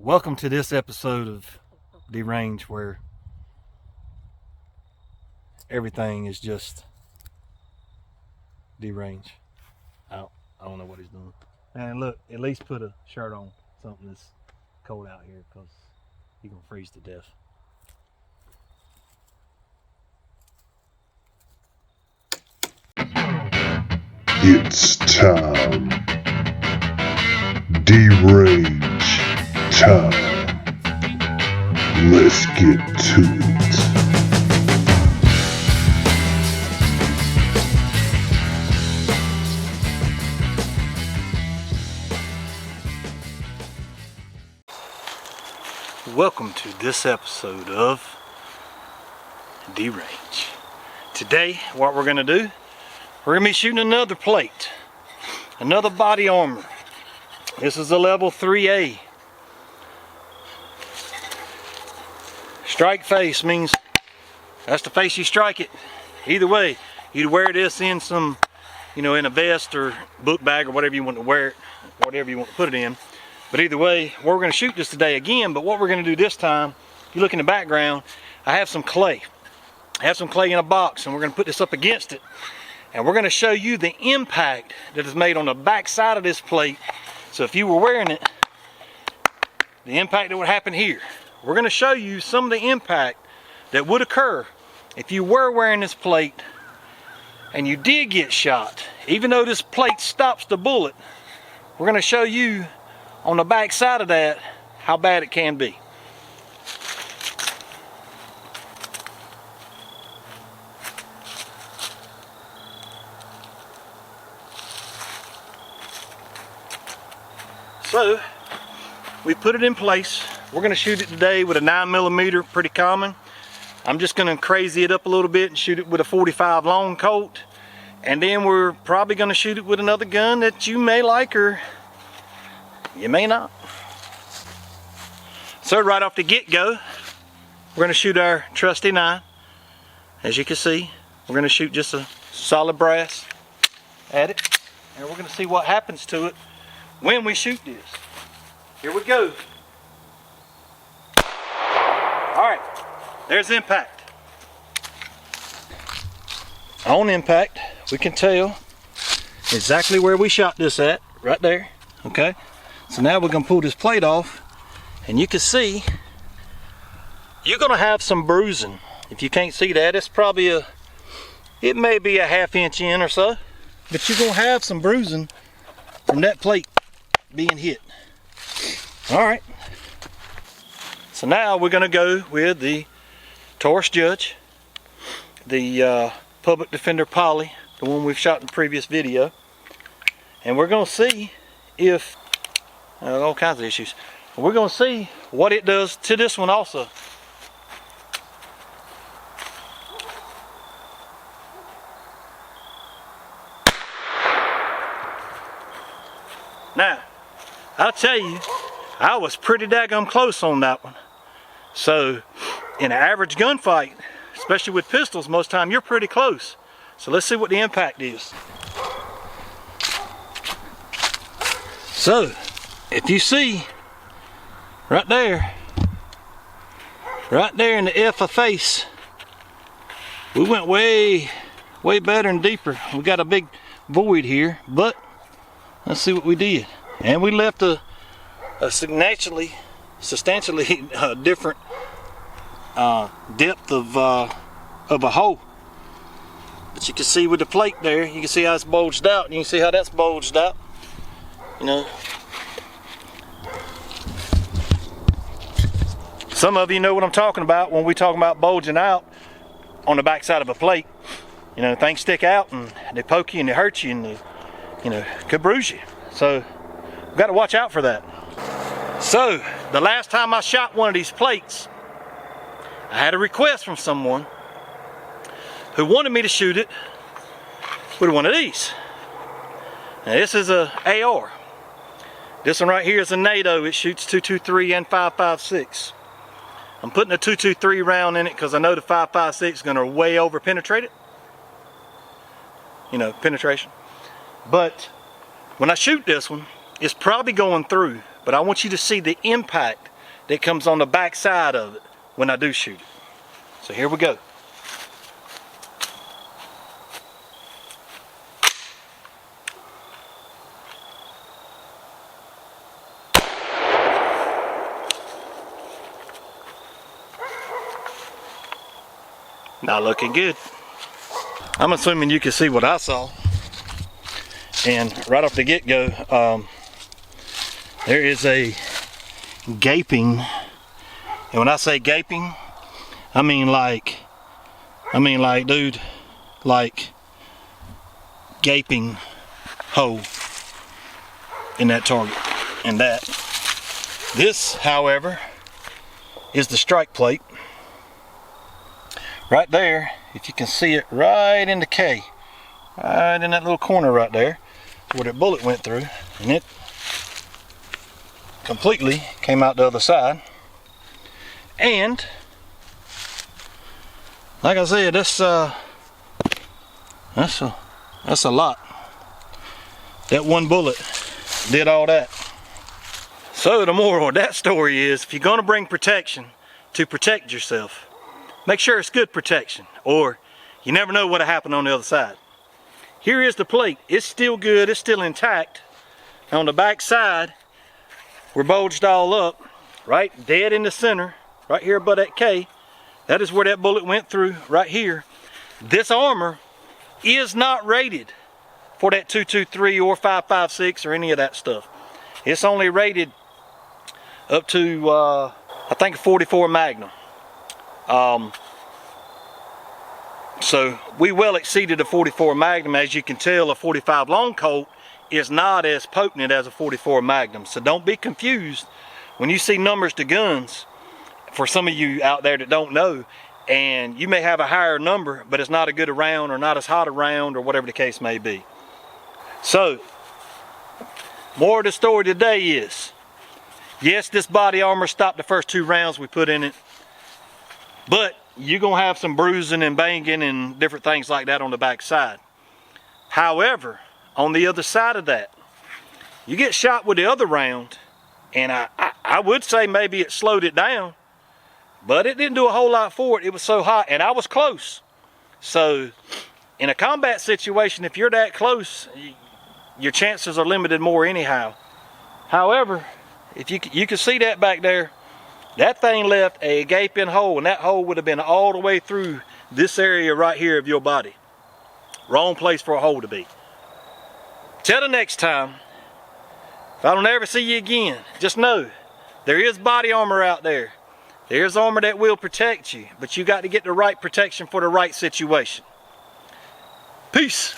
Welcome to this episode of Derange, where everything is just deranged. I don't know what he's doing. And look, at least put a shirt on. Something that's cold out here, because you're gonna freeze to death. It's time. Derange time. Let's get to it. Welcome to this episode of Derange. Today, what we're gonna do, we're gonna be shooting another plate, another body armor. This is a level 3A. Strike face means that's the face you strike it. Either way, you'd wear this in some, in a vest or book bag or whatever you want to wear it, whatever you want to put it in. But either way, we're going to shoot this today again. But what we're going to do this time, if you look in the background, I have some clay. I have some clay in a box, and we're going to put this up against it. And we're going to show you the impact that is made on the back side of this plate. So if you were wearing it, the impact that would happen here. We're going to show you some of the impact that would occur if you were wearing this plate and you did get shot. Even though this plate stops the bullet, we're going to show you on the back side of that how bad it can be. So we put it in place. We're going to shoot it today with a 9mm, pretty common. I'm just going to crazy it up a little bit and shoot it with a 45 long Colt. And then we're probably going to shoot it with another gun that you may like or you may not. So right off the get-go, we're going to shoot our trusty 9. As you can see, we're going to shoot just a solid brass at it. And we're going to see what happens to it when we shoot this. Here we go. Alright, there's impact. On impact, we can tell exactly where we shot this at, right there. Okay, so now we're going to pull this plate off, and you can see you're going to have some bruising. If you can't see that, it's probably it may be a ½ inch in or so, but you're going to have some bruising from that plate being hit. Alright, so now we're going to go with the Taurus Judge, the Public Defender Poly, the one we've shot in the previous video, and we're going to see if all kinds of issues. We're going to see what it does to this one also. Now, I'll tell you, I was pretty daggum close on that one. So, in an average gunfight, especially with pistols, most time you're pretty close. So let's see what the impact is. So, if you see, right there in the F of face, we went way better and deeper. We got a big void here, but let's see what we did. And we left a substantially different depth of a hole. But you can see with the plate there, you can see how it's bulged out, and you can see how that's bulged out. Some of you know what I'm talking about when we talking about bulging out on the back side of a plate. Things stick out and they poke you and they hurt you and they, could bruise you. So we've got to watch out for that. So the last time I shot one of these plates, I had a request from someone who wanted me to shoot it with one of these. Now this is a AR. This one right here is a NATO. It shoots 223 and 5.56. I'm putting a 223 round in it because I know the 5.56 is going to way over penetrate it. Penetration. But when I shoot this one, it's probably going through. But I want you to see the impact that comes on the back side of it when I do shoot it. So here we go. Not looking good. I'm assuming you can see what I saw. And right off the get-go, there is a gaping, and when I say gaping, I mean like dude, like gaping hole in that target. And that, this, however, is the strike plate. Right there, if you can see it, right in the K, right in that little corner right there, where that bullet went through, and it completely came out the other side. And like I said, that's a lot. That one bullet did all that. So the moral of that story is, if you're going to bring protection to protect yourself, make sure it's good protection, or you never know what'll happen on the other side. Here is the plate. It's still good, it's still intact. On the back side, we're bulged all up, right dead in the center, right here above that K. That is where that bullet went through, right here. This armor is not rated for that 223 or 5.56 or any of that stuff. It's only rated up to, I think, 44 Magnum. So we well exceeded a 44 Magnum. As you can tell, a 45 long Colt is not as potent as a 44 Magnum. So don't be confused when you see numbers to guns, for some of you out there that don't know, and you may have a higher number, but it's not a good round or not as hot a round or whatever the case may be. So, more of the story today is, yes, this body armor stopped the first 2 rounds we put in it, but you're gonna have some bruising and banging and different things like that on the back side. However, on the other side of that, you get shot with the other round, and I would say maybe it slowed it down, but it didn't do a whole lot for it. It was so hot, and I was close. So in a combat situation, if you're that close, your chances are limited more anyhow. However, if you can see that back there, that thing left a gaping hole, and that hole would have been all the way through this area right here of your body. Wrong place for a hole to be. Till the next time, if I don't ever see you again, just know there is body armor out there. There's armor that will protect you, but you got to get the right protection for the right situation. Peace.